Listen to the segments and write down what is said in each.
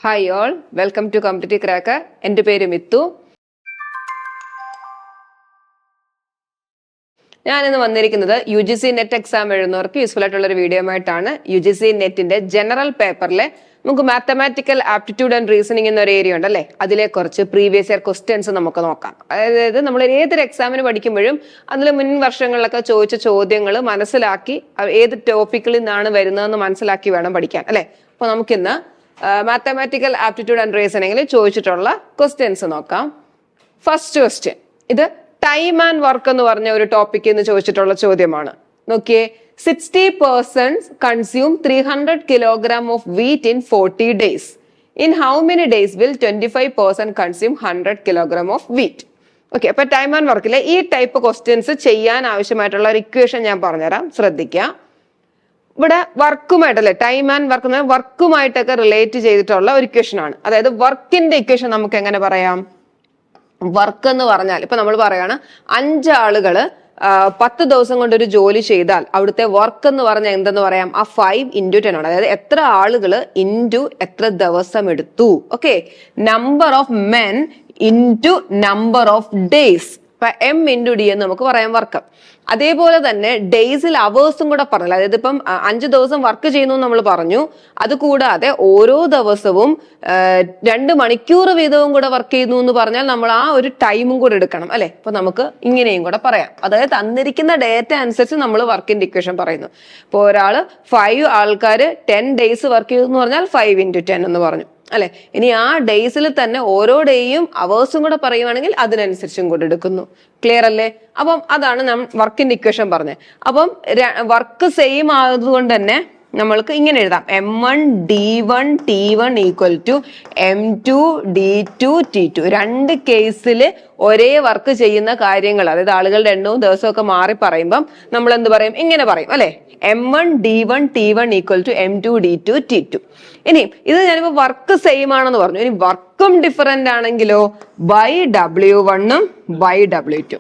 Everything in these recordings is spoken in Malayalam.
Hi all, welcome to competitive cracker. എൻ്റെ പേര് മിത്തു. ഞാനിന്ന് വന്നിരിക്കുന്നത് UGC നെറ്റ് എക്സാം എഴുതുന്നവർക്ക് യൂസ്ഫുൾ ആയിട്ടുള്ള ഒരു വീഡിയോ ആയിട്ടാണ്. UGC നെറ്റിന്റെ ജനറൽ പേപ്പറിലെ നമുക്ക് മാത്തമാറ്റിക്കൽ ആപ്റ്റിറ്റ്യൂഡ് ആൻഡ് റീസണിംഗ് എന്നൊരു ഏരിയ ഉണ്ട് അല്ലേ, അതിലെ കുറച്ച് പ്രീവിയസ് ഇയർ ക്വസ്റ്റ്യൻസ് നമുക്ക് നോക്കാം. അതായത് നമ്മൾ ഏതൊരു എക്സാമിന് പഠിക്കുമ്പോഴും അതിൽ മുൻ വർഷങ്ങളിലൊക്കെ ചോദിച്ച ചോദ്യങ്ങൾ മനസ്സിലാക്കി ഏത് ടോപ്പിക്കിൽ നിന്നാണ് വരുന്നതെന്ന് മനസ്സിലാക്കി വേണം പഠിക്കാൻ അല്ലെ. അപ്പൊ നമുക്കിന്ന് മാത്തമാറ്റിക്കൽ ആപ്റ്റിറ്റ്യൂഡ് ആൻഡ് റീസണിംഗിൽ ചോദിച്ചിട്ടുള്ള ക്വസ്റ്റ്യൻസ് നോക്കാം. ഫസ്റ്റ് ക്വസ്റ്റ്യൻ, ഇത് ടൈം ആൻഡ് വർക്ക് എന്ന് പറഞ്ഞ ഒരു ടോപ്പിക് എന്ന് ചോദിച്ചിട്ടുള്ള ചോദ്യമാണ്. നോക്കിയേ, 60 persons consume 300 kilogram of wheat in 40 days. In how many days will 25% consume 100 kilogram of wheat? Okay, അപ്പൊ ടൈം ആൻഡ് വർക്കിലെ ഈ ടൈപ്പ് ക്വസ്റ്റ്യൻസ് ചെയ്യാൻ ആവശ്യമായിട്ടുള്ള ഒരു ഇക്വേഷൻ ഞാൻ പറഞ്ഞുതരാം, ശ്രദ്ധിക്കുക. ഇവിടെ വർക്കുമായിട്ടല്ലേ, ടൈം ആൻഡ് വർക്ക് വർക്കുമായിട്ടൊക്കെ റിലേറ്റ് ചെയ്തിട്ടുള്ള ഒരു ഇക്വേഷൻ ആണ്. അതായത് വർക്കിന്റെ ഇക്വേഷൻ നമുക്ക് എങ്ങനെ പറയാം? വർക്ക് എന്ന് പറഞ്ഞാൽ ഇപ്പൊ നമ്മൾ പറയാണ് 5 ആളുകള് 10 ദിവസം കൊണ്ട് ഒരു ജോലി ചെയ്താൽ അവിടുത്തെ വർക്ക് എന്ന് പറഞ്ഞാൽ എന്തെന്ന് പറയാം? ആ 5 into 10 ആണ്. അതായത് എത്ര ആളുകള് ഇൻറ്റു എത്ര ദിവസം എടുത്തു. Okay, number of men into number of days. ഇപ്പൊ M into D എന്ന് നമുക്ക് പറയാം വർക്ക്. അതേപോലെ തന്നെ ഡേയ്സിൽ അവേഴ്സും കൂടെ പറഞ്ഞില്ല. അതായത് ഇപ്പം 5 ദിവസം വർക്ക് ചെയ്യുന്നു നമ്മൾ പറഞ്ഞു, അത് കൂടാതെ ഓരോ ദിവസവും 2 മണിക്കൂർ വീതവും കൂടെ വർക്ക് ചെയ്യുന്നു എന്ന് പറഞ്ഞാൽ നമ്മൾ ആ ഒരു ടൈമും കൂടെ എടുക്കണം അല്ലെ. അപ്പൊ നമുക്ക് ഇങ്ങനെയും കൂടെ പറയാം. അതായത് തന്നിരിക്കുന്ന ഡേറ്റ അനുസരിച്ച് നമ്മൾ വർക്കിന്റെ ഇക്വേഷൻ പറയുന്നു. ഇപ്പൊ ഒരാള് 5 ആൾക്കാര് 10 days വർക്ക് ചെയ്തു എന്ന് പറഞ്ഞാൽ 5 into 10 എന്ന് പറഞ്ഞു അല്ലെ. ഇനി ആ ഡേയ്സിൽ തന്നെ ഓരോ ഡേയും അവേഴ്സും കൂടെ പറയുവാണെങ്കിൽ അതിനനുസരിച്ചും കൂടെ എടുക്കുന്നു. ക്ലിയർ അല്ലേ? അപ്പം അതാണ് വർക്കിന്റെ ഇക്വേഷൻ പറഞ്ഞത്. അപ്പം വർക്ക് സെയിം ആയതുകൊണ്ട് തന്നെ നമ്മൾക്ക് ഇങ്ങനെ എഴുതാം: M1 D1 T1 equal to M2 D2 T2. 2 കേസിൽ ഒരേ വർക്ക് ചെയ്യുന്ന കാര്യങ്ങൾ, അതായത് ആളുകളുടെ എണ്ണവും ദിവസവും ഒക്കെ മാറി പറയുമ്പം നമ്മൾ എന്ത് പറയും? ഇങ്ങനെ പറയും അല്ലെ, M1 D1 T1 equal to M2 D2 T2. ഇനി ഇത് ഞാനിപ്പോ വർക്ക് സെയിം ആണെന്ന് പറഞ്ഞു. ഇനി വർക്കും ഡിഫറെന്റ് ആണെങ്കിലോ ബൈ W1 ബൈ W2.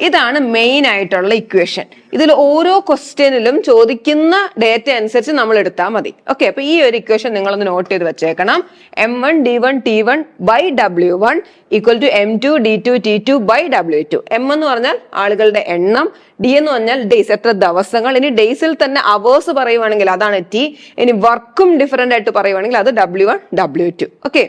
ഇതാണ് മെയിൻ ആയിട്ടുള്ള ഇക്വേഷൻ. ഇതിൽ ഓരോ ക്വസ്റ്റ്യനിലും ചോദിക്കുന്ന ഡേറ്റ അനുസരിച്ച് നമ്മൾ എടുത്താൽ മതി. ഓക്കെ, അപ്പൊ ഈ ഒരു ഇക്വേഷൻ നിങ്ങളൊന്ന് നോട്ട് ചെയ്ത് വെച്ചേക്കണം. M1 D1 T1 by W1 equal to M2 D2 T2 by W2. M എന്ന് പറഞ്ഞാൽ ആളുകളുടെ എണ്ണം, D എന്ന് പറഞ്ഞാൽ ഡേയ്സ്, എത്ര ദിവസങ്ങൾ. ഇനി ഡേയ്സിൽ തന്നെ അവേഴ്സ് പറയുവാണെങ്കിൽ അതാണ് T. ഇനി വർക്കും ഡിഫറെന്റ് ആയിട്ട് പറയുവാണെങ്കിൽ അത് W1 W2. ഓക്കെ,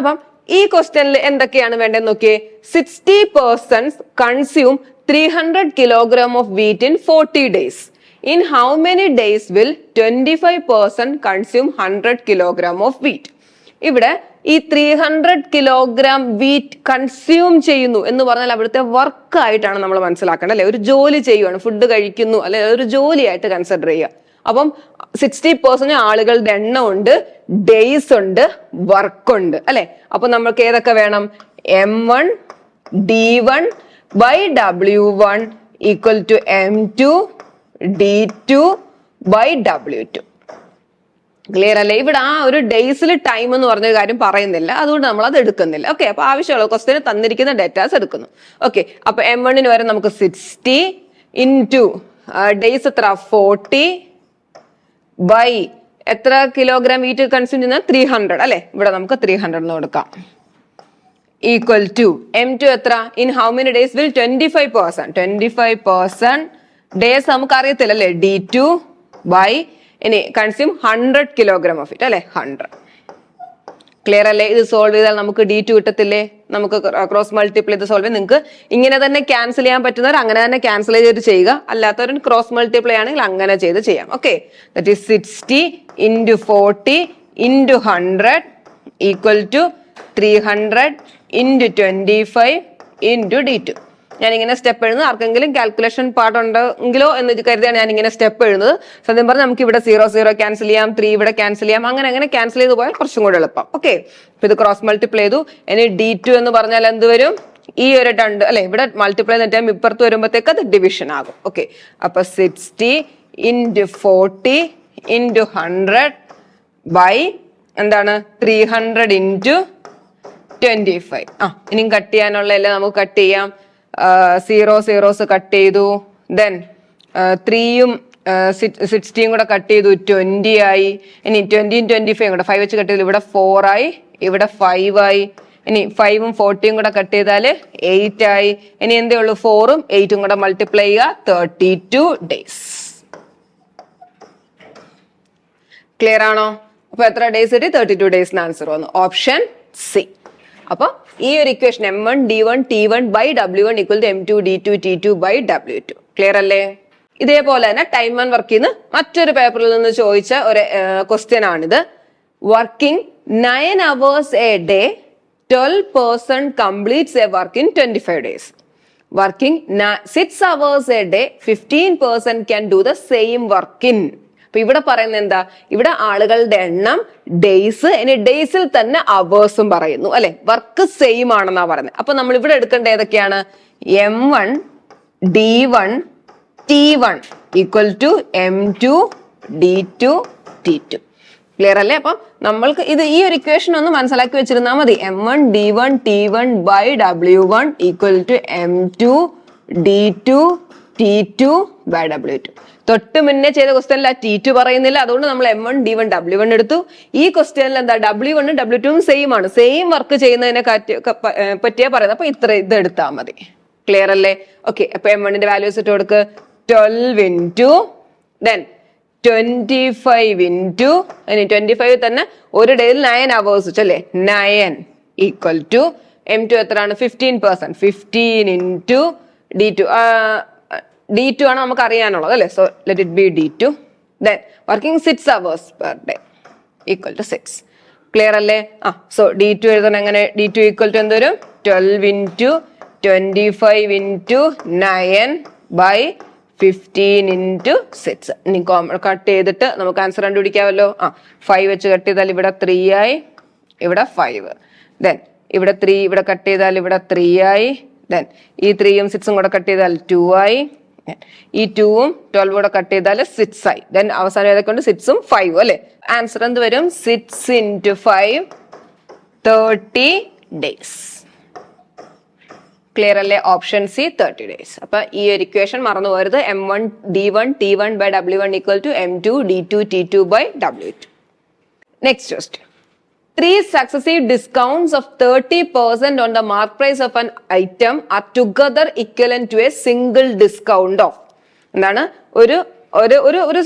അപ്പം ഈ ക്വസ്റ്റ്യനിൽ എന്തൊക്കെയാണ് വേണ്ടത് നോക്കിയേ. 60 persons consume 300 kilogram of wheat in 40 days. In how many days will 25% consume 100 kilogram of wheat? ഇവിടെ ഈ 300 kilogram wheat കൺസ്യൂം ചെയ്യുന്നു എന്ന് പറഞ്ഞാൽ അവിടുത്തെ വർക്ക് ആയിട്ടാണ് നമ്മൾ മനസ്സിലാക്കേണ്ടത് അല്ലെ. ഒരു ജോലി ചെയ്യുവാണ്, ഫുഡ് കഴിക്കുന്നു അല്ലെ, ഒരു ജോലിയായിട്ട് കൺസിഡർ ചെയ്യുക. അപ്പം 60% ആളുകളുടെ എണ്ണം ഉണ്ട്, ഡേയ്സ് ഉണ്ട്, വർക്ക് ഉണ്ട് അല്ലെ. അപ്പൊ നമ്മൾക്ക് ഏതൊക്കെ വേണം? M1 D1 by W1 equal to M2 D2 by W2. Clear അല്ലേ? ഇവിടെ ആ ഒരു ഡേയ്സിൽ ടൈം എന്ന് പറഞ്ഞ കാര്യം പറയുന്നില്ല, അതുകൊണ്ട് നമ്മൾ അത് എടുക്കുന്നില്ല. ഓക്കെ, അപ്പൊ ആവശ്യമുള്ള ക്വസ്റ്റ്യന് തന്നിരിക്കുന്ന ഡേറ്റാസ് എടുക്കുന്നു. ഓക്കെ, അപ്പൊ M1 വരെ നമുക്ക് 60 ഇൻറ്റു ഡേയ്സ് എത്ര? 40 ബൈ എത്ര കിലോഗ്രാം വീറ്റ് കൺസ്യൂം ചെയ്യുന്നത്? 300 അല്ലെ. ഇവിടെ നമുക്ക് 300 എന്ന് കൊടുക്കാം. ഈക്വൽ ടു M2 എത്ര? In how many days will 25% days നമുക്ക് അറിയത്തില്ല അല്ലെ, D2 ബൈ ഇനി കൺസ്യൂം 100 kilogram ഓഫ് ഇറ്റ് അല്ലെ, 100. ക്ലിയർ അല്ലേ? ഇത് സോൾവ് ചെയ്താൽ നമുക്ക് D2 കിട്ടത്തില്ലേ? നമുക്ക് ക്രോസ് മൾട്ടിപ്ലൈ ചെയ്ത് സോൾവ് ചെയ്യാം. നിങ്ങൾക്ക് ഇങ്ങനെ തന്നെ ക്യാൻസൽ ചെയ്യാൻ പറ്റുന്നവർ അങ്ങനെ തന്നെ ക്യാൻസൽ ചെയ്ത് ചെയ്യുക, അല്ലാത്തവർ ക്രോസ് മൾട്ടിപ്ലൈ ആണെങ്കിൽ അങ്ങനെ ചെയ്ത് ചെയ്യാം. Okay, that is 60 into 40 into 100 equal to 300 into 25 into D2. ഞാനിങ്ങനെ സ്റ്റെപ്പ് എഴുതുന്നത് ആർക്കെങ്കിലും കാൽക്കുലേഷൻ പാർട്ട് ഉണ്ടെങ്കിലോ എന്ന് കരുതിയാണ് ഞാനിങ്ങനെ സ്റ്റെപ്പ് എഴുതുന്നത്. സത്യം പറഞ്ഞാൽ നമുക്ക് ഇവിടെ 0 ക്യാൻസൽ ചെയ്യാം, 3 ഇവിടെ ക്യാൻസൽ ചെയ്യാം, അങ്ങനെ ക്യാൻസൽ ചെയ്ത് പോയാൽ കുറച്ചും കൂടെ എളുപ്പം. ഓക്കെ, അപ്പൊ ഇത് ക്രോസ് മൾട്ടിപ്ലൈ ചെയ്തു. ഇനി D2 എന്ന് പറഞ്ഞാൽ എന്ത് വരും? ഈ ഒരു 2 അല്ലെ, ഇവിടെ മൾട്ടിപ്ലൈ ചെയ്തിട്ട് ഇപ്പുറത്ത് വരുമ്പോഴത്തേക്ക് അത് ഡിവിഷൻ ആകും. ഓക്കെ, അപ്പൊ 60 ഇൻറ്റു 40 ഇൻറ്റു 100 ബൈ എന്താണ് 300 ഇൻറ്റു 25. ഇനിയും കട്ട് ചെയ്യാനുള്ള എല്ലാം നമുക്ക് കട്ട് ചെയ്യാം. 0 zeros കട്ട് ചെയ്തു. ദെൻ 3യും 16 കൂടെ കട്ട് ചെയ്തു 20 ആയി. ഇനി 20 25 കൂടെ 5 വെച്ച് കട്ട് ചെയ്തു ഇവിടെ 4 ആയി, ഇവിടെ 5 ആയി. ഇനി 5ഉം 40യും കൂടെ കട്ട് ചെയ്താല് 8 ആയി. ഇനി എന്തേ ഉള്ളൂ 4ഉം 8ഉം കൂടെ മൾട്ടിപ്ലൈ ചെയ്യുക 32 days. ക്ലിയർ ആണോ? അപ്പൊ എത്ര ഡേയ്സ് കിട്ടി? 32 days ആൻസർ വന്നു. Option C. അപ്പൊ ഈ ഒരു equation M1 D1 T1 by W1 equal to M2 D2 T2 by W2. Clear അല്ലേ? ഇതേപോലെ തന്നെ ടൈം ആൻഡ് വർക്കിൽ നിന്ന് മറ്റൊരു പേപ്പറിൽ നിന്ന് ചോദിച്ച ഒരു ക്വസ്റ്റ്യൻ ആണിത്. Working 9 hours a day, 12% completes a work in 25 days. Working 6 hours a day, 15% can do the same work in. അപ്പൊ ഇവിടെ പറയുന്നത് എന്താ? ഇവിടെ ആളുകളുടെ എണ്ണം ഡേയ്സ്, ഇനി ഡേയ്സിൽ തന്നെ അവേഴ്സും പറയുന്നു അല്ലെ. വർക്ക് സെയിം ആണെന്നാ പറയുന്നത്. അപ്പൊ നമ്മൾ ഇവിടെ എടുക്കേണ്ട ഏതൊക്കെയാണ്? M1 D1 T1 equal to M2 D2 T2. Clear അല്ലേ? അപ്പം നമ്മൾക്ക് ഇത് ഈ ഒരു ഇക്വേഷൻ ഒന്ന് മനസ്സിലാക്കി വെച്ചിരുന്നാൽ മതി. M1 D1 T1 by W1 equal to M2 D2 T2 by W2. തൊട്ട് മുന്നേ ചെയ്ത ക്വസ്റ്റ്യനിൽ T2 പറയുന്നില്ല, അതുകൊണ്ട് നമ്മൾ M1 D1 W1 എടുത്തു. ഈ ക്വസ്റ്റ്യനിൽ എന്താ? W1 W2 സെയിം ആണ്, സെയിം വർക്ക് ചെയ്യുന്നതിനെ പറ്റിയാ പറയുന്നത്. അപ്പൊ ഇത് എടുത്താൽ മതി. ക്ലിയർ അല്ലേ? ഓക്കെ. അപ്പൊ M1ന്റെ വാല്യൂസ് ഇട്ട് കൊടുക്ക്. 12 into then 25 into 25 തന്നെ ഒരു ഡേയിൽ 9 hours വെച്ചല്ലേ, 9 ഈക്വൽ ടു M2 എത്രയാണ്? 15%. 15 into D2. D2 ആണ് നമുക്ക് അറിയാനുള്ളത് അല്ലെ. So let it be D2. Then working 6 hours per day equal to 6. Clear അല്ലേ? സോ D2 എഴുതണം എങ്ങനെ? D2 ഈക്വൽ ടു എന്തോരും? 12 into 25 into 9 by 15 into 6. ഇനി കട്ട് ചെയ്തിട്ട് നമുക്ക് ആൻസർ കണ്ടുപിടിക്കാമല്ലോ. 5 വെച്ച് കട്ട് ചെയ്താൽ ഇവിടെ 3 ആയി, ഇവിടെ 5. ദെൻ ഇവിടെ 3 ഇവിടെ കട്ട് ചെയ്താൽ ഇവിടെ 3 ആയി. ദെൻ ഈ 3ഉം 6ഉം കൂടെ കട്ട് ചെയ്താൽ 2 ആയി. ഈ 2ഉം 12 കൂടെ കട്ട് ചെയ്താൽ 6 ആയി. ദെൻ അവസാനം ഏതൊക്കെ ഉണ്ട്? 6ഉം 5ഉം അല്ലെ. ആൻസർ എന്ത് വരും? 6 into 5 30 days. ക്ലിയർ അല്ലേ? Option C 30 days. അപ്പൊ ഈ ഒരു ഇക്വേഷൻ മറന്നു പോകരുത്. M1 D1 T1 by W1 equal to M2 D2 T2 by W2. Next question. 3 successive discounts of 30% on the mark price of an item are together equivalent to a single discount of. എന്താണ്? ഒരു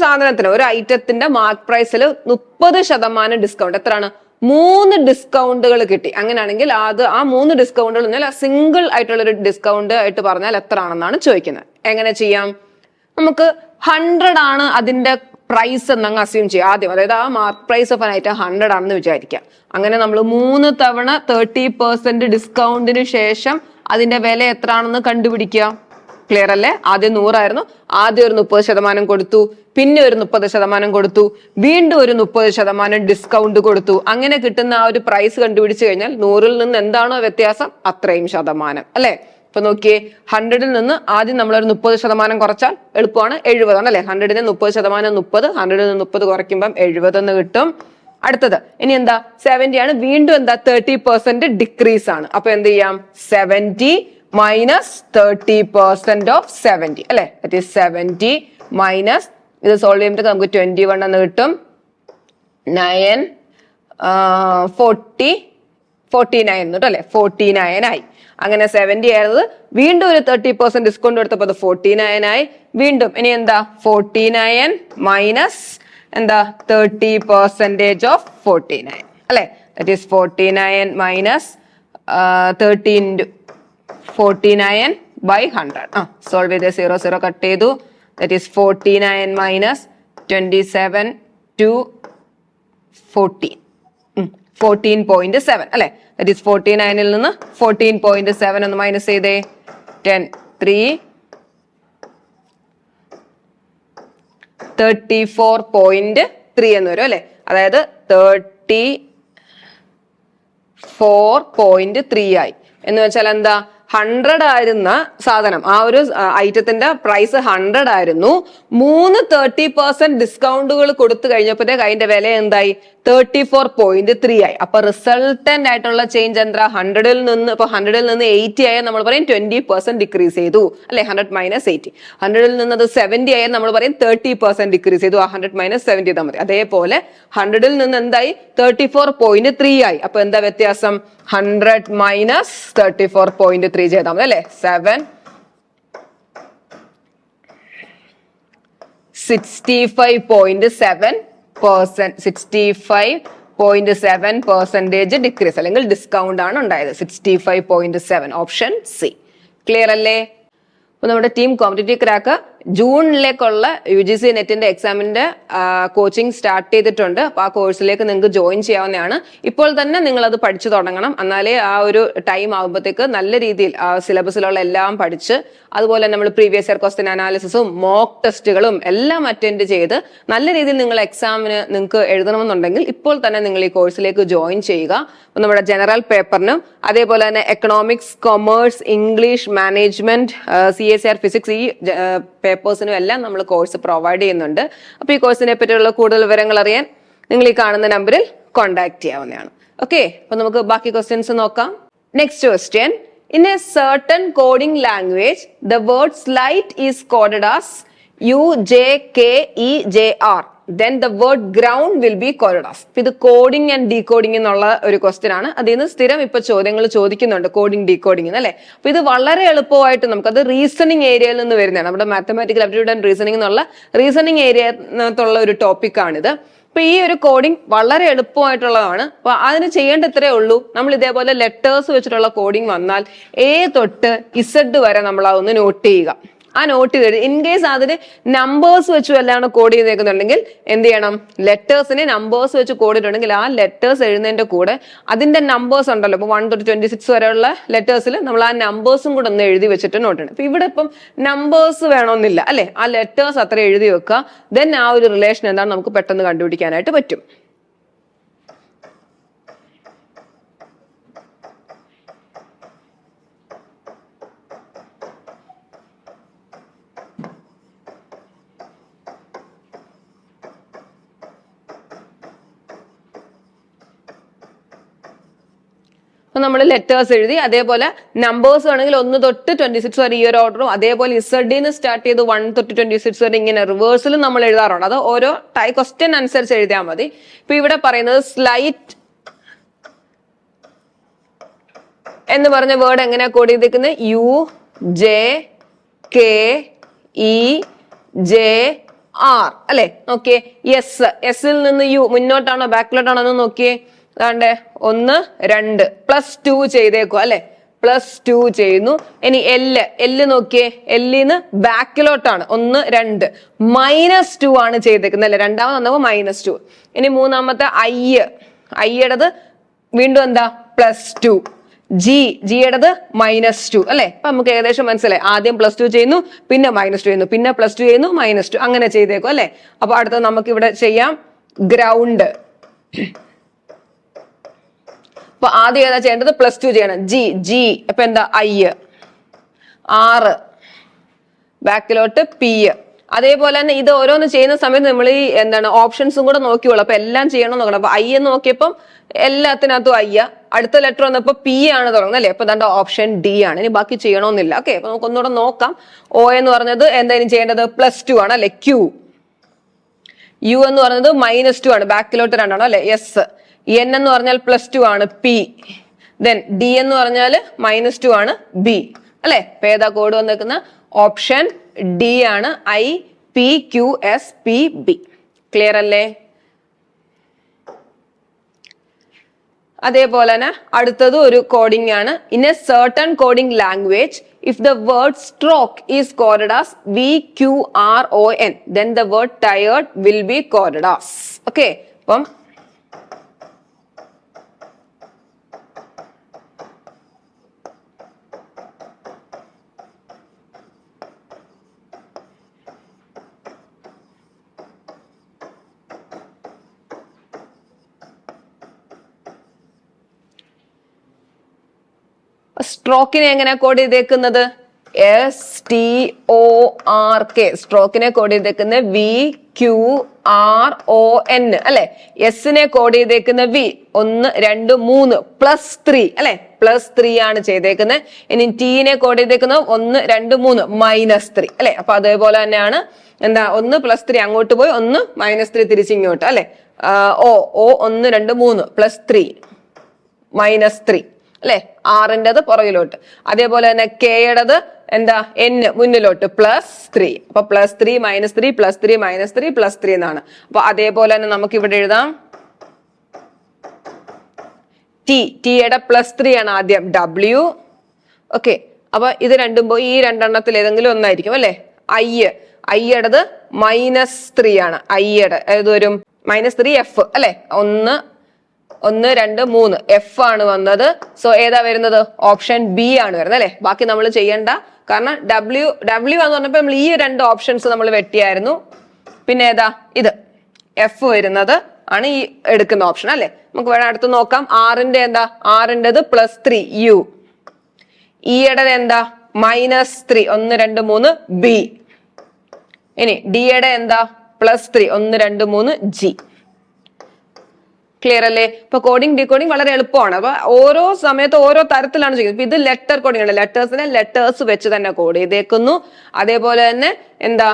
സാധനത്തിന്, ഒരു ഐറ്റത്തിന്റെ മാർക്ക് പ്രൈസിൽ 30% ഡിസ്കൗണ്ട്. എത്രയാണ്? 3 ഡിസ്കൗണ്ടുകൾ കിട്ടി. അങ്ങനെയാണെങ്കിൽ അത് ആ 3 ഡിസ്കൗണ്ടുകൾ എന്നാൽ സിംഗിൾ ആയിട്ടുള്ള ഒരു ഡിസ്കൗണ്ട് ആയിട്ട് പറഞ്ഞാൽ എത്ര ആണെന്നാണ് ചോദിക്കുന്നത്. എങ്ങനെ ചെയ്യാം? നമുക്ക് 100 ആണ് അതിന്റെ പ്രൈസ് എന്നങ്ങ് അസ്യൂം ചെയ്യാം ആദ്യം. അതായത് ആ മാർക്ക് പ്രൈസ് ഓഫ് ഐറ്റം 100 ആണെന്ന് വിചാരിക്കാം. അങ്ങനെ നമ്മൾ 3 തവണ 30% ഡിസ്കൗണ്ടിന് ശേഷം അതിന്റെ വില എത്ര ആണെന്ന് കണ്ടുപിടിക്കുക. ക്ലിയർ അല്ലേ? ആദ്യം 100 ആയിരുന്നു, ആദ്യം ഒരു 30% കൊടുത്തു, പിന്നെ ഒരു 30% കൊടുത്തു, വീണ്ടും ഒരു 30% ഡിസ്കൗണ്ട് കൊടുത്തു. അങ്ങനെ കിട്ടുന്ന ആ ഒരു പ്രൈസ് കണ്ടുപിടിച്ചു കഴിഞ്ഞാൽ 100ൽ നിന്ന് എന്താണോ വ്യത്യാസം അത്രയും ശതമാനം അല്ലെ. ഇപ്പൊ നോക്കിയേ, 100ൽ നിന്ന് ആദ്യം നമ്മളൊരു 30% കുറച്ചാൽ എളുപ്പമാണ്, 70 ആണ് അല്ലെ. 100ന് 30% 30, 100ൽ നിന്ന് 30 കുറയ്ക്കുമ്പം 70 എന്ന് കിട്ടും. അടുത്തത് ഇനി എന്താ? 70 ആണ്, വീണ്ടും എന്താ? 30% ഡിക്രീസ് ആണ്. അപ്പൊ എന്ത് ചെയ്യാം? 70 minus 30% of 70 അല്ലെ. ദാറ്റ് ഈസ് 70 മൈനസ് ഇത് സോൾവ് ചെയ്യുമ്പോൾ നമുക്ക് 21 എന്ന് കിട്ടും. 9 49 എന്നിട്ട് അല്ലെ 49 ആയി. അങ്ങനെ 70 ആയിരുന്നത് വീണ്ടും ഒരു 30% ഡിസ്കൗണ്ട് എടുത്തപ്പോൾ അത് 49 ആയി. വീണ്ടും ഇനി എന്താ? 49 മൈനസ് എന്താ? 30% ഓഫ് 49 അല്ലെ. That is 49 minus 49 by 100. Solve ചെയ്ത് 0 0 കട്ട് ചെയ്തു. ദാറ്റ് ഈസ് 49 മൈനസ് 27 to 14.7 അല്ലെ. ദാറ്റ് ഈസ് 49ൽ നിന്ന് 14.7 ഒന്ന് മൈനസ് ചെയ്തേ. 10 3 34.3 എന്ന് വരും അല്ലെ. അതായത് 34.3 ആയി. എന്ന് വെച്ചാൽ എന്താ? 100 ആയിരുന്ന സാധനം, ആ ഒരു ഐറ്റത്തിന്റെ പ്രൈസ് 100 ആയിരുന്നു. 30% ഡിസ്കൗണ്ടുകൾ കൊടുത്തു കഴിഞ്ഞപ്പോഴത്തേക്ക് അതിന്റെ വില എന്തായി? 34.3 ആയി. അപ്പൊ റിസൾട്ടന്റ് ആയിട്ടുള്ള ചേഞ്ച് എന്താ? 100-ൽ നിന്ന് 80 ആയാൽ നമ്മൾ പറയും 20% ഡിക്രീസ് ചെയ്തു അല്ലെ? 100 - 80. 100-ൽ നിന്ന് അത് 70 ആയാൽ നമ്മൾ പറയും 30% ഡിക്രീസ് ചെയ്തു. ആ 100 - 70 ചെയ്താൽ മതി. അതേപോലെ 100-ൽ നിന്ന് എന്തായി? 34.3 ആയി. അപ്പൊ എന്താ വ്യത്യാസം? 100 - 34.3 ചെയ്താൽ മതി അല്ലെ? 65.7% ഡിക്രീസ് അല്ലെങ്കിൽ ഡിസ്കൗണ്ട് ആണ് ഉണ്ടായത്. 65.7. Option C. ക്ലിയർ അല്ലേ? അപ്പൊ നമ്മുടെ ടീം കോമ്പറ്റേറ്റീവ് ക്രാക്ക് ജൂണിലേക്കുള്ള UGC നെറ്റിന്റെ എക്സാമിന്റെ കോച്ചിങ് സ്റ്റാർട്ട് ചെയ്തിട്ടുണ്ട്. അപ്പൊ ആ കോഴ്സിലേക്ക് നിങ്ങൾക്ക് ജോയിൻ ചെയ്യാവുന്നതാണ്. ഇപ്പോൾ തന്നെ നിങ്ങൾ അത് പഠിച്ചു തുടങ്ങണം. എന്നാലേ ആ ഒരു ടൈം ആകുമ്പോഴത്തേക്ക് നല്ല രീതിയിൽ ആ സിലബസിലുള്ള എല്ലാം പഠിച്ച്, അതുപോലെ നമ്മൾ പ്രീവിയസ് ഇയർ ക്വസ്റ്റ്യൻ അനാലിസിസും മോക്ക് ടെസ്റ്റുകളും എല്ലാം അറ്റൻഡ് ചെയ്ത് നല്ല രീതിയിൽ നിങ്ങൾ എക്സാമിന് നിങ്ങൾക്ക് എഴുതണമെന്നുണ്ടെങ്കിൽ ഇപ്പോൾ തന്നെ നിങ്ങൾ ഈ കോഴ്സിലേക്ക് ജോയിൻ ചെയ്യുക. നമ്മുടെ ജനറൽ പേപ്പറിനും അതേപോലെ തന്നെ economics, commerce, English, management, CSR, physics, ഈ പേപ്പേഴ്സിനും എല്ലാം നമ്മൾ കോഴ്സ് പ്രൊവൈഡ് ചെയ്യുന്നുണ്ട്. അപ്പൊ ഈ കോഴ്സിനെ പറ്റിയുള്ള കൂടുതൽ വിവരങ്ങൾ അറിയാൻ നിങ്ങൾ ഈ കാണുന്ന നമ്പറിൽ കോൺടാക്ട് ചെയ്യാവുന്നതാണ്. ഓക്കെ, അപ്പൊ നമുക്ക് ബാക്കി ക്വസ്റ്റ്യൻസ് നോക്കാം. Next question. In a certain coding language, the word slight is coded as UJKEJR. Then the word ground will be coded as. ഇത് കോഡിംഗ് ആൻഡ് ഡീകോഡിംഗ് എന്നുള്ള ഒരു ക്വസ്റ്റ്യൻ ആണ്. അതിൽ നിന്ന് സ്ഥിരം ഇപ്പൊ ചോദ്യങ്ങൾ ചോദിക്കുന്നുണ്ട്, കോഡിംഗ് ഡീകോഡിംഗ് അല്ലെ? അപ്പൊ ഇത് വളരെ എളുപ്പമായിട്ട് നമുക്കത് റീസണിങ് ഏരിയയിൽ നിന്ന് വരുന്നതാണ്. നമ്മുടെ മാത്തമാറ്റിക്കൽ ആപ്റ്റിറ്റ്യൂഡ് ആൻഡ് റീസണിംഗ് എന്നുള്ള റീസണിംഗ് ഏരിയത്തുള്ള ഒരു ടോപ്പിക്കാണിത്. അപ്പൊ ഈ ഒരു കോഡിംഗ് വളരെ എളുപ്പമായിട്ടുള്ളതാണ്. അപ്പൊ അതിന് ചെയ്യേണ്ട ഇത്രേ ഉള്ളൂ. നമ്മൾ ഇതേപോലെ ലെറ്റേഴ്സ് വെച്ചിട്ടുള്ള കോഡിംഗ് വന്നാൽ A തൊട്ട് Z വരെ നമ്മൾ അതൊന്ന് നോട്ട് ചെയ്യുക. ആ നോട്ട് ചെയ്ത് ഇൻ കേസ് അതിന് നമ്പേഴ്സ് വെച്ച് വല്ലാണ് കോഡ് ചെയ്തേക്കുന്നുണ്ടെങ്കിൽ എന്ത് ചെയ്യണം? ലെറ്റേഴ്സിനെ നമ്പേഴ്സ് വെച്ച് കോഡ് ചെയ്തിട്ടുണ്ടെങ്കിൽ ആ ലെറ്റേഴ്സ് എഴുതുന്നതിന്റെ കൂടെ അതിന്റെ നമ്പേഴ്സ് ഉണ്ടല്ലോ, ഇപ്പൊ 1 തൊട്ട് 26 വരെയുള്ള ലെറ്റേഴ്സിൽ നമ്മൾ ആ നമ്പേഴ്സും കൂടെ ഒന്ന് എഴുതി വെച്ചിട്ട് നോട്ട് ചെയ്യണം. ഇപ്പൊ ഇവിടെ ഇപ്പം നമ്പേഴ്സ് വേണമെന്നില്ല അല്ലെ? ആ ലെറ്റേഴ്സ് അത്ര എഴുതി വെക്കുക. ദെൻ ആ ഒരു റിലേഷൻ എന്താണ് നമുക്ക് പെട്ടെന്ന് കണ്ടുപിടിക്കാനായിട്ട് പറ്റും. നമ്മൾ ലെറ്റേഴ്സ് എഴുതി, അതേപോലെ നമ്പേഴ്സ് ആണെങ്കിൽ 1 തൊട്ട് 26 വരെ ഈ ഒരു ഓർഡറും, അതേപോലെ ഇസഡിന്ന് സ്റ്റാർട്ട് ചെയ്ത് 1 തൊട്ട് 26 വരെ ഇങ്ങനെ റിവേഴ്സിലും നമ്മൾ എഴുതാറുണ്ട്. അത് ഓരോ ക്വസ്റ്റ്യൻ അനുസരിച്ച് എഴുതിയാൽ മതി. ഇപ്പൊ ഇവിടെ പറയുന്നത് സ്ലൈറ്റ് എന്ന് പറഞ്ഞ വേർഡ് എങ്ങനെയാ കോഡ് ചെയ്തേക്കുന്നത്? UJKEJR അല്ലെ? നോക്കിയേ, എസിൽ നിന്ന് യു മുന്നോട്ടാണോ ബാക്കിലോട്ടാണോ എന്ന് നോക്കിയേ. അതാണ്ട് 1, 2 +2 ചെയ്തേക്കും അല്ലെ? +2 ചെയ്യുന്നു. ഇനി എല്ല് നോക്കിയേ, എല്ലിന്ന് ബാക്കിലോട്ടാണ് 1, 2 -2 ആണ് ചെയ്തേക്കുന്നത് അല്ലെ? രണ്ടാമത് വന്നപ്പോ -2. ഇനി മൂന്നാമത്തെ ഐയുടേത് വീണ്ടും എന്താ? +2. ജിയുടേത് -2 അല്ലെ? അപ്പൊ നമുക്ക് ഏകദേശം മനസ്സിലായി. ആദ്യം +2 ചെയ്യുന്നു, പിന്നെ -2 ചെയ്യുന്നു, പിന്നെ +2 ചെയ്യുന്നു, -2 അങ്ങനെ ചെയ്തേക്കും അല്ലെ? അപ്പൊ അടുത്തത് നമുക്ക് ഇവിടെ ചെയ്യാം ഗ്രൗണ്ട്. അപ്പൊ ആദ്യം ഏതാ ചെയ്യേണ്ടത്? +2 ചെയ്യണം. ജി അപ്പൊ എന്താ? R ബാക്കിലോട്ട് P. അതേപോലെ തന്നെ ഇത് ഓരോന്ന് ചെയ്യുന്ന സമയത്ത് നമ്മൾ ഈ എന്താണ് ഓപ്ഷൻസും കൂടെ നോക്കിയോളൂ. അപ്പൊ എല്ലാം ചെയ്യണം നോക്കണം. അപ്പൊ I എന്ന് നോക്കിയപ്പം എല്ലാത്തിനകത്തും I. അടുത്ത ലെറ്റർ വന്നപ്പോ P ആണ് തുടങ്ങുന്നത് അല്ലെ? അപ്പൊ എന്താ? ഓപ്ഷൻ D ആണ്. ഇനി ബാക്കി ചെയ്യണമെന്നില്ല. ഓക്കെ, അപ്പൊ നമുക്ക് ഒന്നുകൂടെ നോക്കാം. O എന്ന് പറഞ്ഞത് എന്തായാലും ചെയ്യേണ്ടത് +2 ആണ് അല്ലെ? Q. U എന്ന് പറഞ്ഞത് -2 ആണ്, ബാക്കിലോട്ട് 2 ആണ് അല്ലെ? S. N എന്ന് പറഞ്ഞാൽ +2 ആണ്, P. ദെൻ D എന്ന് പറഞ്ഞാൽ -2 ആണ്, B അല്ലെ? അപ്പൊ ഏതാ കോഡ് വന്നേക്കുന്ന? ഓപ്ഷൻ D ആണ്. IPQSPB. ക്ലിയർ അല്ലേ? അതേപോലെ തന്നെ അടുത്തത് ഒരു കോഡിംഗ് ആണ്. In A certain coding language, if the word stroke is coded as VQRON, then the word tired will be coded as. Okay, അപ്പം സ്ട്രോക്കിനെ എങ്ങനെ കോഡ് ചെയ്തേക്കുന്നത്? STORK. സ്ട്രോക്കിനെ കോഡ് ചെയ്തേക്കുന്ന VQRON അല്ലെ. എസിനെ കോഡ് ചെയ്തേക്കുന്ന V 1 2 3 +3 അല്ലെ. +3 ആണ് ചെയ്തേക്കുന്നത്. ഇനി ടീനെ കോഡ് ചെയ്തേക്കുന്നത് 1 2 3 -3 അല്ലെ. അപ്പൊ അതേപോലെ തന്നെയാണ് എന്താ 1 +3 അങ്ങോട്ട് പോയി 1 -3 തിരിച്ചിങ്ങോട്ട് അല്ലെ. O 1 2 3 +3 -3 അല്ലെ. ആറിൻ്റെത് പുറകിലോട്ട്. അതേപോലെ തന്നെ കെയുടേത് എന്താ N മുന്നിലോട്ട് +3. അപ്പൊ +3 -3 +3 -3 +3 എന്നാണ്. അപ്പൊ അതേപോലെ തന്നെ നമുക്ക് ഇവിടെ എഴുതാം ടിയുടെ +3 ആണ് ആദ്യം W. ഓക്കെ, അപ്പൊ ഇത് രണ്ടും പോയി ഈ രണ്ടെണ്ണത്തിൽ ഏതെങ്കിലും ഒന്നായിരിക്കും അല്ലെ. ഐയുടേത് -3 ആണ്. ഐയുടെ ഏത് വരും? -3 F അല്ലെ. 1 1 2 3 F ആണ് വന്നത്. സോ ഏതാ വരുന്നത്? ഓപ്ഷൻ ബി ആണ് വരുന്നത് അല്ലെ. ബാക്കി നമ്മൾ ചെയ്യണ്ട, കാരണം W എന്ന് പറഞ്ഞപ്പോ നമ്മൾ ഈ 2 ഓപ്ഷൻസ് നമ്മൾ വെട്ടിയായിരുന്നു. പിന്നെ ഏതാ? ഇത് F വരുന്നത് ആണ് ഈ എടുക്കുന്ന ഓപ്ഷൻ അല്ലെ. നമുക്ക് വേണം അടുത്ത് നോക്കാം. ആറിന്റെ എന്താ? ആറിൻ്റെത് +3 U. ഇയുടേത് എന്താ? -3 1 2 3 B. ഇനി ഡിയുടെ എന്താ? +3 1 2 3 G. ക്ലിയർ അല്ലേ? ഇപ്പൊ കോഡിംഗ് ഡീകോഡിംഗ് വളരെ എളുപ്പമാണ്. അപ്പൊ ഓരോ സമയത്ത് ഓരോ തരത്തിലാണ് ചെയ്യുന്നത്. ഇപ്പൊ ഇത് ലെറ്റർ കോഡിംഗ് ആണ്. ലെറ്റേഴ്സിനെ ലെറ്റേഴ്സ് വെച്ച് തന്നെ കോഡ് ചെയ്തേക്കുന്നു. അതേപോലെ തന്നെ എന്താ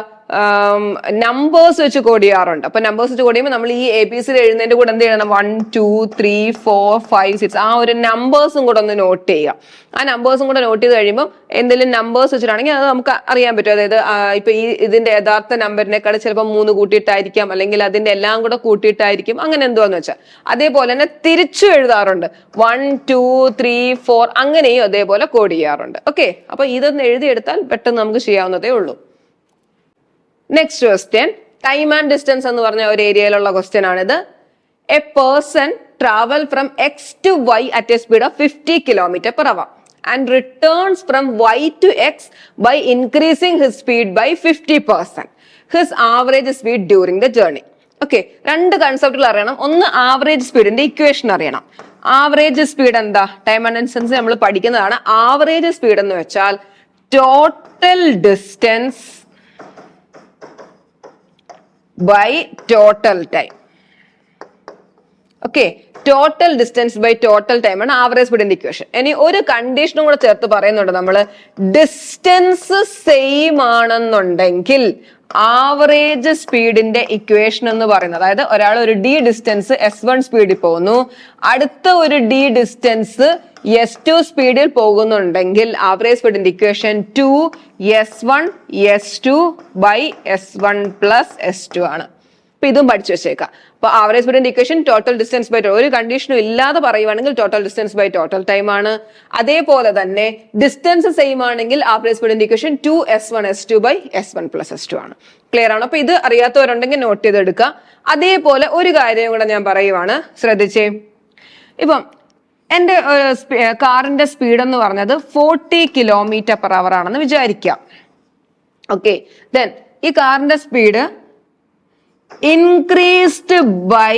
നമ്പേഴ്സ് വെച്ച് കോഡ് ചെയ്യാറുണ്ട്. അപ്പൊ നമ്പേഴ്സ് വെച്ച് കോഡ് ചെയ്യുമ്പോൾ നമ്മൾ ഈ ABCD എഴുതുന്നതിന്റെ കൂടെ എന്ത് ചെയ്യണം? 1 2 3 4 5 6 ആ ഒരു നമ്പേഴ്സും കൂടെ ഒന്ന് നോട്ട് ചെയ്യുക. ആ നമ്പേഴ്സും കൂടെ നോട്ട് ചെയ്ത് കഴിയുമ്പോൾ എന്തെങ്കിലും നമ്പേഴ്സ് വെച്ചിട്ടാണെങ്കിൽ അത് നമുക്ക് അറിയാൻ പറ്റും. അതായത് ഇപ്പൊ ഇതിന്റെ യഥാർത്ഥ നമ്പറിനേക്കാൾ ചിലപ്പോൾ 3 കൂട്ടിയിട്ടായിരിക്കാം, അല്ലെങ്കിൽ അതിന്റെ എല്ലാം കൂടെ കൂട്ടിയിട്ടായിരിക്കും, അങ്ങനെ എന്തുവാന്ന് വെച്ചാൽ. അതേപോലെ തന്നെ തിരിച്ചു എഴുതാറുണ്ട്. 1 2 3 4 അങ്ങനെയും അതേപോലെ കോഡ് ചെയ്യാറുണ്ട്. ഓക്കെ, അപ്പൊ ഇതൊന്ന് എഴുതിയെടുത്താൽ പെട്ടെന്ന് നമുക്ക് ചെയ്യാവുന്നതേ ഉള്ളൂ. Next question, time and distance എന്ന് പറഞ്ഞ ഒരു ഏരിയയിലുള്ള ക്വസ്റ്റ്യൻ ആണിത്. A person travel from X to Y at a speed of 50 km/h and returns from Y to X by increasing his speed by 50%. His average speed during the journey. Okay, 2 കൺസെപ്റ്റുകൾ അറിയണം. ഒന്ന് ആവറേജ് സ്പീഡിന്റെ ഇക്വേഷൻ അറിയണം. ആവറേജ് സ്പീഡ് എന്താ? ടൈം ആൻഡ് ഡിസ്റ്റൻസ് നമ്മൾ പഠിക്കുന്നതാണ്. ആവറേജ് സ്പീഡ് എന്ന് വെച്ചാൽ total distance by total time. Okay, total distance by total time ആണ് ആവറേജ് സ്പീഡിന്റെ ഇക്വേഷൻ. ഇനി ഒരു കണ്ടീഷനും കൂടെ ചേർത്ത് പറയുന്നുണ്ട് നമ്മള്. ഡിസ്റ്റൻസ് സെയിം ആണെന്നുണ്ടെങ്കിൽ ആവറേജ് സ്പീഡിന്റെ ഇക്വേഷൻ എന്ന് പറയുന്നത്, അതായത് ഒരാൾ ഒരു d ഡിസ്റ്റൻസ് S1 സ്പീഡിൽ പോകുന്നു, അടുത്ത ഒരു d ഡിസ്റ്റൻസ് S2 സ്പീഡിൽ പോകുന്നുണ്ടെങ്കിൽ ആവറേജ് സ്പീഡിന്റെ equation 2S1 S2 by S1 plus S2 ആണ്. അപ്പൊ ഇതും പഠിച്ചു വെച്ചേക്കാം. അപ്പൊ ആവറേജ് സ്പീഡിന്റെ ഇക്വേഷൻ ടോട്ടൽ ഡിസ്റ്റൻസ് ബൈ ഒരു കണ്ടീഷനും ഇല്ലാതെ പറയുവാണെങ്കിൽ total distance by total time ആണ്. അതേപോലെ തന്നെ ഡിസ്റ്റൻസ് സെയിം ആണെങ്കിൽ ആവറേജ് സ്പീഡിന്റെ equation 2S1 S2 by S1 plus S2 ആണ്. ക്ലിയർ ആണോ? അപ്പൊ ഇത് അറിയാത്തവരുണ്ടെങ്കിൽ നോട്ട് ചെയ്തെടുക്കുക. അതേപോലെ ഒരു കാര്യം കൂടെ ഞാൻ പറയുവാണ്, ശ്രദ്ധിച്ചേ. ഇപ്പം എന്റെ കാറിന്റെ സ്പീഡ് എന്ന് പറഞ്ഞത് 40 km/h ആണെന്ന് വിചാരിക്കാം. ഓക്കെ, ദെൻ ഈ കാറിന്റെ സ്പീഡ് increased by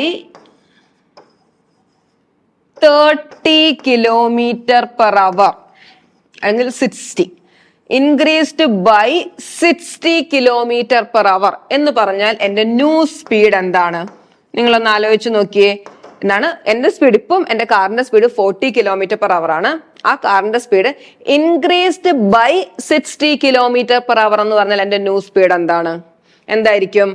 30 km/h അല്ലെങ്കിൽ 60. ഇൻക്രീസ്ഡ് ബൈ 60 km/h എന്ന് പറഞ്ഞാൽ എന്റെ ന്യൂ സ്പീഡ് എന്താണ്? നിങ്ങളൊന്ന് ആലോചിച്ച് നോക്കിയേ. എന്താണ് എന്റെ സ്പീഡ്? ഇപ്പം എന്റെ കാറിന്റെ സ്പീഡ് 40 km/h ആണ്. ആ കാറിന്റെ സ്പീഡ് ഇൻക്രീസ്ഡ് ബൈ 60 km/h എന്ന് പറഞ്ഞാൽ എന്റെ ന്യൂ സ്പീഡ് എന്താണ്? എന്തായിരിക്കും?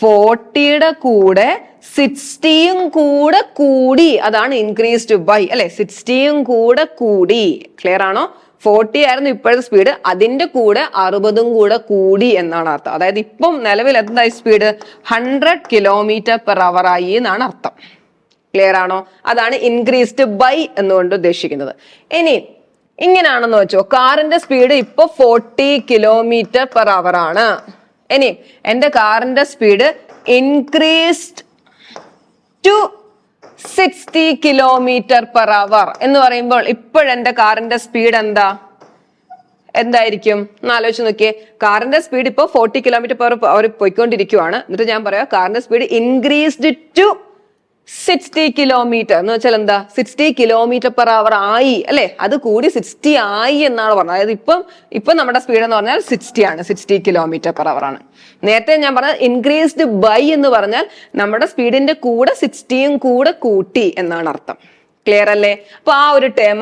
40യുടെ കൂടെ 60യും കൂടെ കൂടി, അതാണ് ഇൻക്രീസ്ഡ് ബൈ അല്ലെ. 60യും കൂടെ കൂടി. ക്ലിയർ ആണോ? 40 ആയിരുന്നു ഇപ്പോഴത്തെ സ്പീഡ്, അതിന്റെ കൂടെ 60ഉം കൂടെ കൂടി എന്നാണ് അർത്ഥം. അതായത് ഇപ്പം നിലവിൽ എന്തായി സ്പീഡ്? 100 km/h ആയി എന്നാണ് അർത്ഥം. ക്ലിയർ ആണോ? അതാണ് ഇൻക്രീസ്ഡ് ബൈ എന്നുകൊണ്ട് ഉദ്ദേശിക്കുന്നത്. ഇനി ഇങ്ങനെയാണെന്ന് വെച്ചോ, കാറിന്റെ സ്പീഡ് ഇപ്പൊ 40 km/h ആണ്. ഇനി എന്റെ കാറിന്റെ സ്പീഡ് ഇൻക്രീസ്ഡ് ടു 60 km/h എന്ന് പറയുമ്പോൾ ഇപ്പോഴെന്റെ കാറിന്റെ സ്പീഡ് എന്തായിരിക്കും? ആലോചിച്ച് നോക്കിയേ. കാറിന്റെ സ്പീഡ് ഇപ്പൊ 40 km/h പോയിക്കൊണ്ടിരിക്കുവാണ്. എന്നിട്ട് ഞാൻ പറയാം കാറിന്റെ സ്പീഡ് ഇൻക്രീസ്ഡ് ടു 60 കിലോമീറ്റർ എന്ന് വെച്ചാൽ എന്താ 60 കിലോമീറ്റർ പെർ അവർ ആയി അല്ലെ, അത് കൂടി 60 ആയി എന്നാണ് പറഞ്ഞത്. അതായത് ഇപ്പം നമ്മുടെ സ്പീഡ് എന്ന് പറഞ്ഞാൽ 60 ആണ്, 60 കിലോമീറ്റർ പെർ അവർ ആണ്. നേരത്തെ ഞാൻ പറഞ്ഞ ഇൻക്രീസ്ഡ് ബൈ എന്ന് പറഞ്ഞാൽ നമ്മുടെ സ്പീഡിന്റെ കൂടെ 60യും കൂടെ കൂട്ടി എന്നാണ് അർത്ഥം. ക്ലിയർ അല്ലേ? അപ്പൊ ആ ഒരു ടേം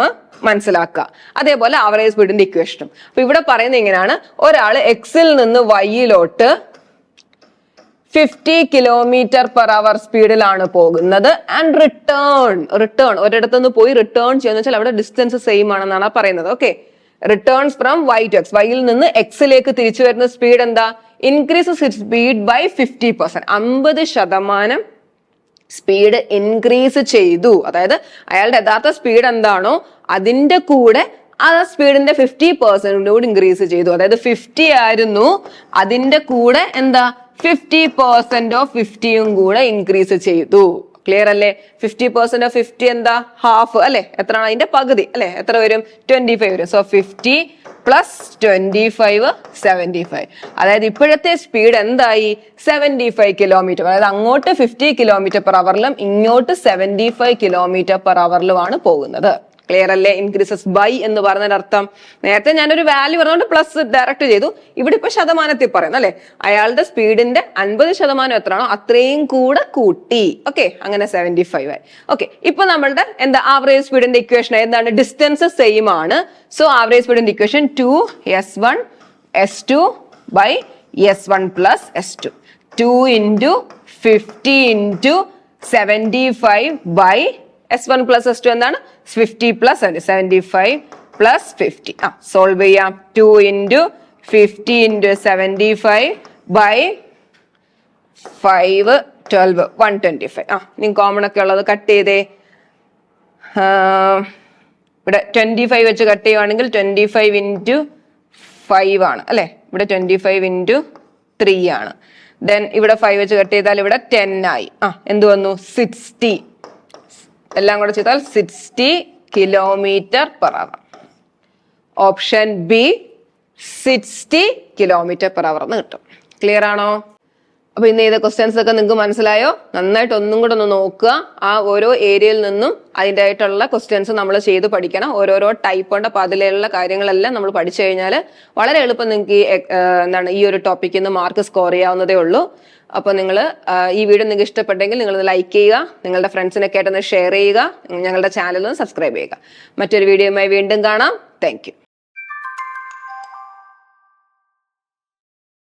മനസ്സിലാക്കുക. അതേപോലെ ആവറേജ് സ്പീഡിന്റെ ഇക്വേഷനും. അപ്പൊ ഇവിടെ പറയുന്നത് ഇങ്ങനെയാണ്, ഒരാൾ എക്സിൽ നിന്ന് വൈയിലോട്ട് 50 കിലോമീറ്റർ പെർ അവർ സ്പീഡിലാണ് പോകുന്നത്. ആൻഡ് റിട്ടേൺ ഒരിടത്തുനിന്ന് പോയി റിട്ടേൺ ചെയ്യുന്ന വെച്ചാൽ അവിടെ ഡിസ്റ്റൻസ് സെയിം ആണെന്നാണ് പറയുന്നത്. Okay, returns from Y to X, വൈയിൽ നിന്ന് എക്സിലേക്ക് തിരിച്ചു വരുന്ന സ്പീഡ് എന്താ, increases it speed by 50%, 50% speed increase ചെയ്തു. അതായത് അയാളുടെ യഥാർത്ഥ സ്പീഡ് എന്താണോ അതിന്റെ കൂടെ ആ സ്പീഡിന്റെ 50% കൂടി ഇൻക്രീസ് ചെയ്തു. അതായത് 50 ആയിരുന്നു, അതിന്റെ കൂടെ എന്താ 50% ഓഫ് 50യും കൂടെ ഇൻക്രീസ് ചെയ്തു. ക്ലിയർ അല്ലേ? 50% ഓഫ് 50 എന്താ, ഹാഫ് അല്ലെ, എത്രയാണ് അതിന്റെ പകുതി അല്ലെ, എത്ര വരും, 25 വരും. So 50 plus 25 75. അതായത് ഇപ്പോഴത്തെ സ്പീഡ് എന്തായി, 75 കിലോമീറ്റർ. അതായത് അങ്ങോട്ട് 50 കിലോമീറ്റർ പെർ അവറിലും ഇങ്ങോട്ട് 75 കിലോമീറ്റർ പെർ അവറിലുമാണ് പോകുന്നത്. ക്ലിയർ അല്ലേ? ഇൻക്രീസസ് ബൈ എന്ന് പറഞ്ഞതിന്റെ അർത്ഥം, നേരത്തെ ഞാനൊരു വാല്യൂ പറഞ്ഞുകൊണ്ട് പ്ലസ് ഡയറക്റ്റ് ചെയ്തു, ഇവിടെ ഇപ്പൊ ശതമാനത്തിൽ പറയുന്നു അല്ലെ, അയാളുടെ സ്പീഡിന്റെ 50% എത്രയാണോ അത്രയും കൂടെ കൂട്ടി. ഓക്കെ, അങ്ങനെ 75 ആയി. ഓക്കെ, ഇപ്പൊ നമ്മളുടെ എന്താ ആവറേജ് സ്പീഡിന്റെ ഇക്വേഷൻ എന്താണ്, ഡിസ്റ്റൻസ് സെയിം ആണ്. സോ ആവറേജ് സ്പീഡിന്റെ equation 2s1 s2 by s1 plus s2, 2 into 50 into 75 by s1 plus s2 എന്താണ്, 50 plus 75 plus 50. സോൾവ് ചെയ്യാം. 2 into 50 into 75 by 5 12 125. ഇനി കോമൺ ഒക്കെ ഉള്ളത് കട്ട് ചെയ്തേ. ഇവിടെ 25 വെച്ച് കട്ട് ചെയ്യുവാണെങ്കിൽ 25 into 5 ആണ് അല്ലെ, ഇവിടെ 25 into 3 ആണ്. ദെൻ ഇവിടെ 5 വെച്ച് കട്ട് ചെയ്താൽ ഇവിടെ 10 ആയി. എന്ത് വന്നു, 60. എല്ലാം കൂടെ ചെയ്താൽ 60 kilometre per hour. Option B 60 kilometre per hour എന്ന് കിട്ടും. ക്ലിയർ ആണോ? അപ്പൊ ഇന്ന് ചെയ്ത ക്വസ്റ്റ്യൻസ് ഒക്കെ നിങ്ങൾക്ക് മനസ്സിലായോ? നന്നായിട്ട് ഒന്നും കൂടെ ഒന്ന് നോക്കുക. ആ ഓരോ ഏരിയയിൽ നിന്നും അതിൻ്റെ ആയിട്ടുള്ള ക്വസ്റ്റ്യൻസ് നമ്മൾ ചെയ്ത് പഠിക്കണം. ഓരോരോ ടൈപ്പ് ഉണ്ട്. അപ്പൊ അതിലുള്ള കാര്യങ്ങളെല്ലാം നമ്മൾ പഠിച്ചു കഴിഞ്ഞാൽ വളരെ എളുപ്പം നിങ്ങൾക്ക് ഈ ഒരു ടോപ്പിക്കിൽ നിന്ന് മാർക്ക് സ്കോർ ചെയ്യാവുന്നതേ ഉള്ളൂ. അപ്പൊ നിങ്ങൾ ഈ വീഡിയോ നിങ്ങൾക്ക് ഇഷ്ടപ്പെട്ടെങ്കിൽ നിങ്ങൾ ലൈക്ക് ചെയ്യുക, നിങ്ങളുടെ ഫ്രണ്ട്സിനൊക്കെ ആയിട്ടൊന്ന് ഷെയർ ചെയ്യുക, ഞങ്ങളുടെ ചാനൽ ഒന്ന് സബ്സ്ക്രൈബ് ചെയ്യുക. മറ്റൊരു വീഡിയോയുമായി വീണ്ടും കാണാം. Thank you.